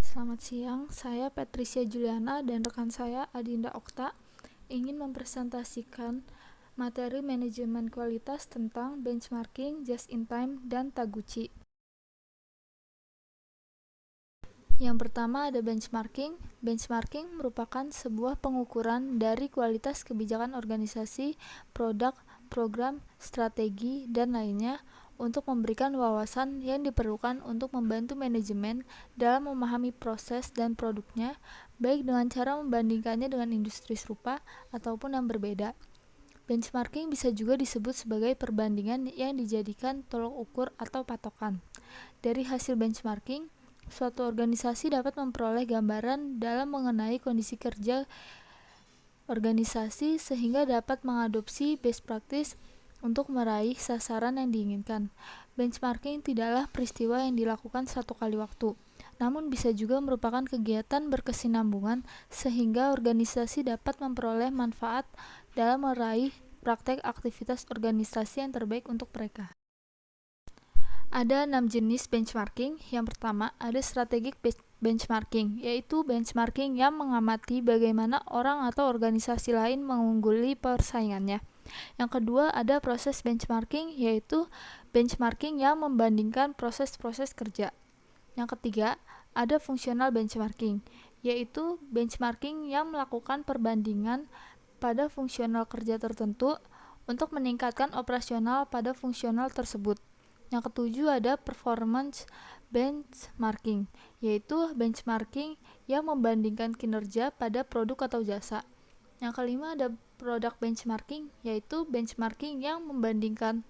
Selamat siang, saya Patricia Juliana dan rekan saya Adinda Okta ingin mempresentasikan materi manajemen kualitas tentang benchmarking, just-in-time, dan Taguchi. Yang pertama ada benchmarking. Benchmarking merupakan sebuah pengukuran dari kualitas kebijakan organisasi, produk, program, strategi, dan lainnya untuk memberikan wawasan yang diperlukan untuk membantu manajemen dalam memahami proses dan produknya, baik dengan cara membandingkannya dengan industri serupa ataupun yang berbeda. Benchmarking bisa juga disebut sebagai perbandingan yang dijadikan tolok ukur atau patokan. Dari hasil benchmarking, suatu organisasi dapat memperoleh gambaran dalam mengenai kondisi kerja organisasi sehingga dapat mengadopsi best practice untuk meraih sasaran yang diinginkan. Benchmarking tidaklah peristiwa yang dilakukan satu kali waktu, namun bisa juga merupakan kegiatan berkesinambungan sehingga organisasi dapat memperoleh manfaat dalam meraih praktek aktivitas organisasi yang terbaik untuk mereka. Ada 6 jenis benchmarking. Yang pertama, ada strategic benchmarking, yaitu benchmarking yang mengamati bagaimana orang atau organisasi lain mengungguli persaingannya. Yang kedua, ada proses benchmarking, yaitu benchmarking yang membandingkan proses-proses kerja. Yang ketiga, ada fungsional benchmarking, yaitu benchmarking yang melakukan perbandingan pada fungsional kerja tertentu untuk meningkatkan operasional pada fungsional tersebut. Yang ketujuh ada performance benchmarking, yaitu benchmarking yang membandingkan kinerja pada produk atau jasa. Yang kelima ada product benchmarking, yaitu benchmarking yang membandingkan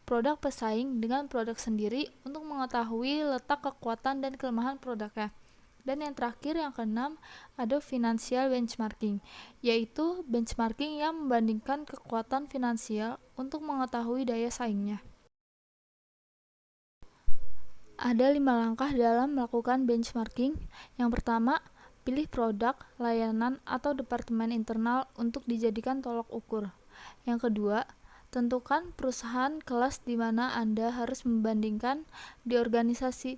produk pesaing dengan produk sendiri untuk mengetahui letak kekuatan dan kelemahan produknya. Dan yang terakhir, yang keenam, ada financial benchmarking, yaitu benchmarking yang membandingkan kekuatan finansial untuk mengetahui daya saingnya. Ada 5 langkah dalam melakukan benchmarking. Yang pertama, pilih produk, layanan, atau departemen internal untuk dijadikan tolok ukur. Yang kedua, tentukan perusahaan kelas di mana Anda harus membandingkan. Di organisasi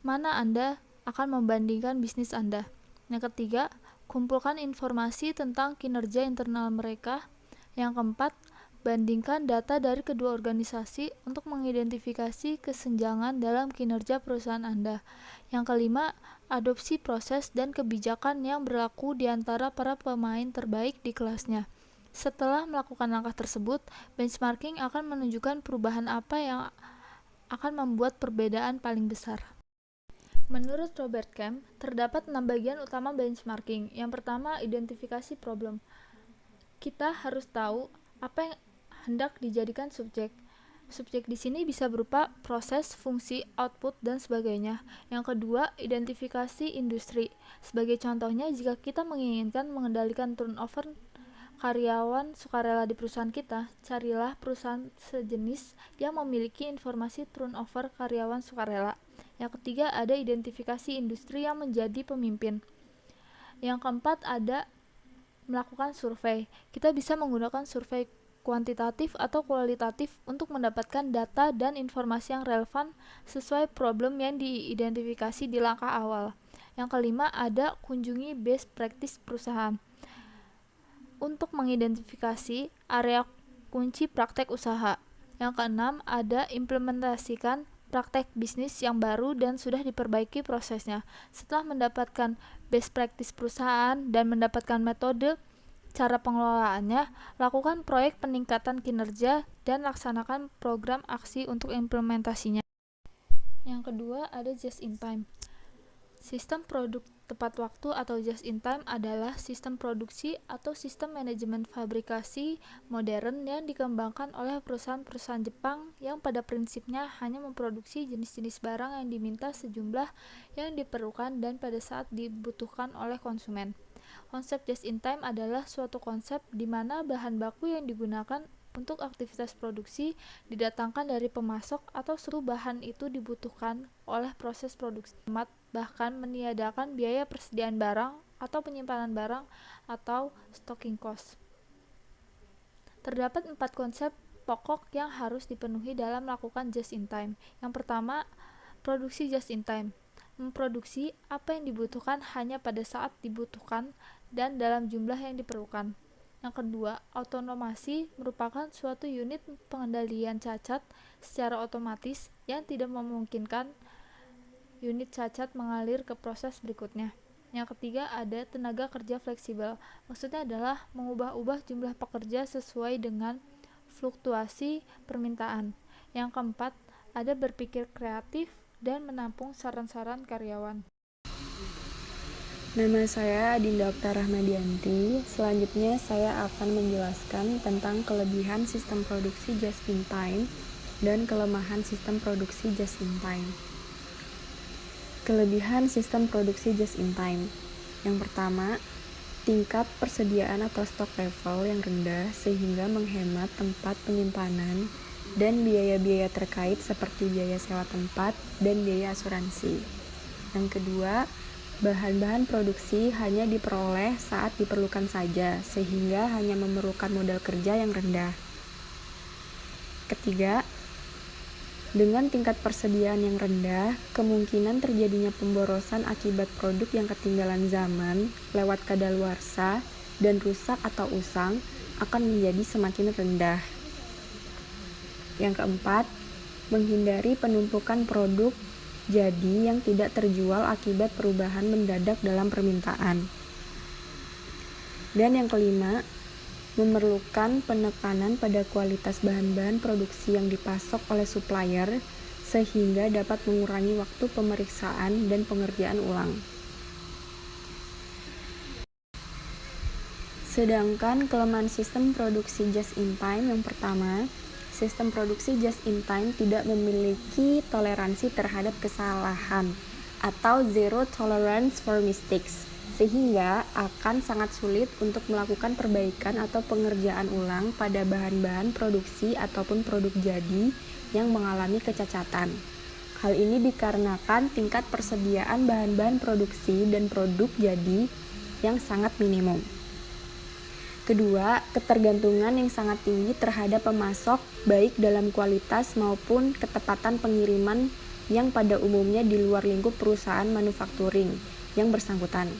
mana Anda akan membandingkan bisnis Anda. Yang ketiga, kumpulkan informasi tentang kinerja internal mereka. Yang keempat, bandingkan data dari kedua organisasi untuk mengidentifikasi kesenjangan dalam kinerja perusahaan Anda. Yang kelima, adopsi proses dan kebijakan yang berlaku di antara para pemain terbaik di kelasnya. Setelah melakukan langkah tersebut, benchmarking akan menunjukkan perubahan apa yang akan membuat perbedaan paling besar. Menurut Robert Kemp, terdapat 6 bagian utama benchmarking. Yang pertama, identifikasi problem. Kita harus tahu apa yang hendak dijadikan subjek. Subjek di sini bisa berupa proses, fungsi, output, dan sebagainya. Yang kedua, identifikasi industri. Sebagai contohnya, jika kita menginginkan mengendalikan turnover karyawan sukarela di perusahaan kita, carilah perusahaan sejenis yang memiliki informasi turnover karyawan sukarela. Yang ketiga, ada identifikasi industri yang menjadi pemimpin. Yang keempat, ada melakukan survei. Kita bisa menggunakan survei kuantitatif atau kualitatif untuk mendapatkan data dan informasi yang relevan sesuai problem yang diidentifikasi di langkah awal. Yang kelima, ada kunjungi best practice perusahaan untuk mengidentifikasi area kunci praktek usaha. Yang keenam, ada implementasikan praktek bisnis yang baru dan sudah diperbaiki prosesnya. Setelah mendapatkan best practice perusahaan dan mendapatkan metode cara pengelolaannya, lakukan proyek peningkatan kinerja dan laksanakan program aksi untuk implementasinya. Yang kedua, ada just in time. Sistem produk tepat waktu atau just in time adalah sistem produksi atau sistem manajemen fabrikasi modern yang dikembangkan oleh perusahaan-perusahaan Jepang yang pada prinsipnya hanya memproduksi jenis-jenis barang yang diminta sejumlah yang diperlukan dan pada saat dibutuhkan oleh konsumen. Konsep just in time adalah suatu konsep di mana bahan baku yang digunakan untuk aktivitas produksi didatangkan dari pemasok atau seluruh bahan itu dibutuhkan oleh proses produksi, bahkan meniadakan biaya persediaan barang atau penyimpanan barang atau stocking cost. Terdapat 4 konsep pokok yang harus dipenuhi dalam melakukan just in time. Yang pertama, produksi just in time. memproduksi apa yang dibutuhkan hanya pada saat dibutuhkan dan dalam jumlah yang diperlukan. Yang kedua, autonomasi merupakan suatu unit pengendalian cacat secara otomatis yang tidak memungkinkan unit cacat mengalir ke proses berikutnya. Yang ketiga, ada tenaga kerja fleksibel. Maksudnya adalah mengubah-ubah jumlah pekerja sesuai dengan fluktuasi permintaan. Yang keempat, ada berpikir kreatif dan menampung saran-saran karyawan. Nama saya Adinda Okta Rahmadianti. Selanjutnya saya akan menjelaskan tentang kelebihan sistem produksi just in time dan kelemahan sistem produksi just in time. Kelebihan sistem produksi just in time. Yang pertama, tingkat persediaan atau stok level yang rendah sehingga menghemat tempat penyimpanan dan biaya-biaya terkait seperti biaya sewa tempat dan biaya asuransi. Yang kedua, bahan-bahan produksi hanya diperoleh saat diperlukan saja, sehingga hanya memerlukan modal kerja yang rendah. Ketiga, dengan tingkat persediaan yang rendah, kemungkinan terjadinya pemborosan akibat produk yang ketinggalan zaman, lewat kadaluarsa, dan rusak atau usang akan menjadi semakin rendah. Yang keempat, menghindari penumpukan produk jadi yang tidak terjual akibat perubahan mendadak dalam permintaan. Dan yang kelima, memerlukan penekanan pada kualitas bahan-bahan produksi yang dipasok oleh supplier sehingga dapat mengurangi waktu pemeriksaan dan pengerjaan ulang. Sedangkan kelemahan sistem produksi just in time yang pertama, sistem produksi just in time tidak memiliki toleransi terhadap kesalahan atau zero tolerance for mistakes, sehingga akan sangat sulit untuk melakukan perbaikan atau pengerjaan ulang pada bahan-bahan produksi ataupun produk jadi yang mengalami kecacatan. Hal ini dikarenakan tingkat persediaan bahan-bahan produksi dan produk jadi yang sangat minimum. Kedua, ketergantungan yang sangat tinggi terhadap pemasok baik dalam kualitas maupun ketepatan pengiriman yang pada umumnya di luar lingkup perusahaan manufacturing yang bersangkutan.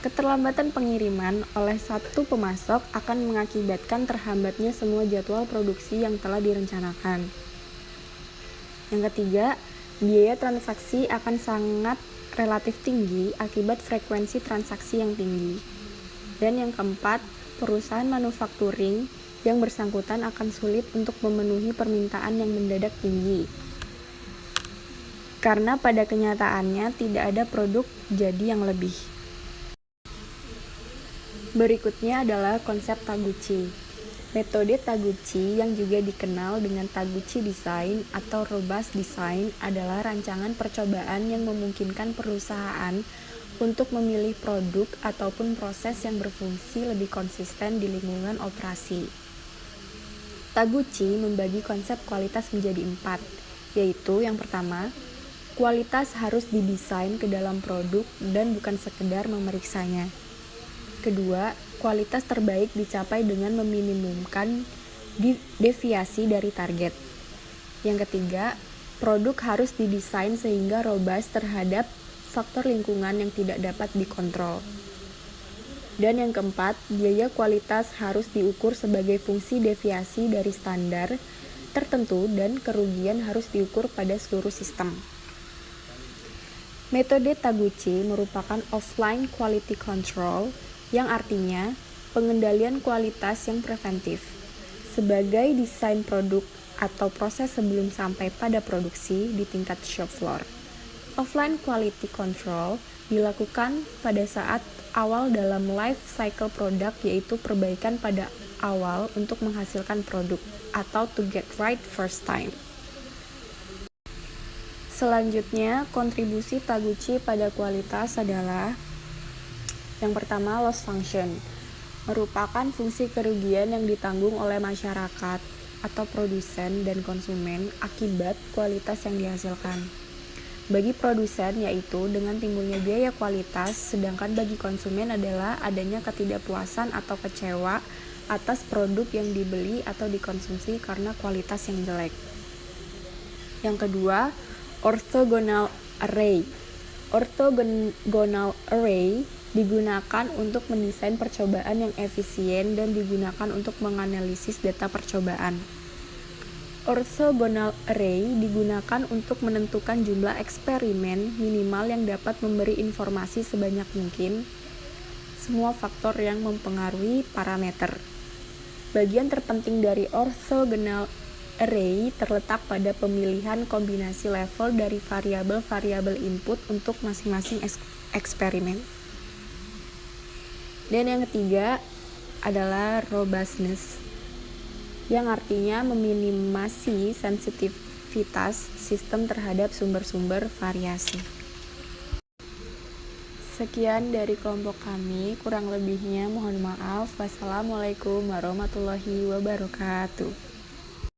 Keterlambatan pengiriman oleh satu pemasok akan mengakibatkan terhambatnya semua jadwal produksi yang telah direncanakan. Yang ketiga, biaya transaksi akan sangat relatif tinggi akibat frekuensi transaksi yang tinggi. Dan yang keempat, perusahaan manufacturing yang bersangkutan akan sulit untuk memenuhi permintaan yang mendadak tinggi. Karena pada kenyataannya tidak ada produk jadi yang lebih. Berikutnya adalah konsep Taguchi. Metode Taguchi yang juga dikenal dengan Taguchi Design atau Robust Design adalah rancangan percobaan yang memungkinkan perusahaan untuk memilih produk ataupun proses yang berfungsi lebih konsisten di lingkungan operasi. Taguchi membagi konsep kualitas menjadi 4, yaitu yang pertama, kualitas harus didesain ke dalam produk dan bukan sekedar memeriksanya. Kedua, kualitas terbaik dicapai dengan meminimumkan deviasi dari target. Yang ketiga, produk harus didesain sehingga robust terhadap faktor lingkungan yang tidak dapat dikontrol. Dan yang keempat, biaya kualitas harus diukur sebagai fungsi deviasi dari standar tertentu dan kerugian harus diukur pada seluruh sistem. Metode Taguchi merupakan offline quality control yang artinya pengendalian kualitas yang preventif. Sebagai desain produk atau proses sebelum sampai pada produksi di tingkat shop floor. Offline quality control dilakukan pada saat awal dalam life cycle produk, yaitu perbaikan pada awal untuk menghasilkan produk atau to get right first time. Selanjutnya, kontribusi Taguchi pada kualitas adalah yang pertama, loss function, merupakan fungsi kerugian yang ditanggung oleh masyarakat atau produsen dan konsumen akibat kualitas yang dihasilkan. Bagi produsen yaitu dengan timbulnya biaya kualitas, sedangkan bagi konsumen adalah adanya ketidakpuasan atau kecewa atas produk yang dibeli atau dikonsumsi karena kualitas yang jelek. Yang kedua, orthogonal array, Orthogonal array digunakan untuk mendesain percobaan yang efisien dan digunakan untuk menganalisis data percobaan. Orthogonal array digunakan untuk menentukan jumlah eksperimen minimal yang dapat memberi informasi sebanyak mungkin semua faktor yang mempengaruhi parameter. Bagian terpenting dari orthogonal array terletak pada pemilihan kombinasi level dari variabel-variabel input untuk masing-masing eksperimen. Dan yang ketiga adalah robustness, yang artinya meminimasi sensitivitas sistem terhadap sumber-sumber variasi. Sekian dari kelompok kami, kurang lebihnya mohon maaf. Wassalamualaikum warahmatullahi wabarakatuh.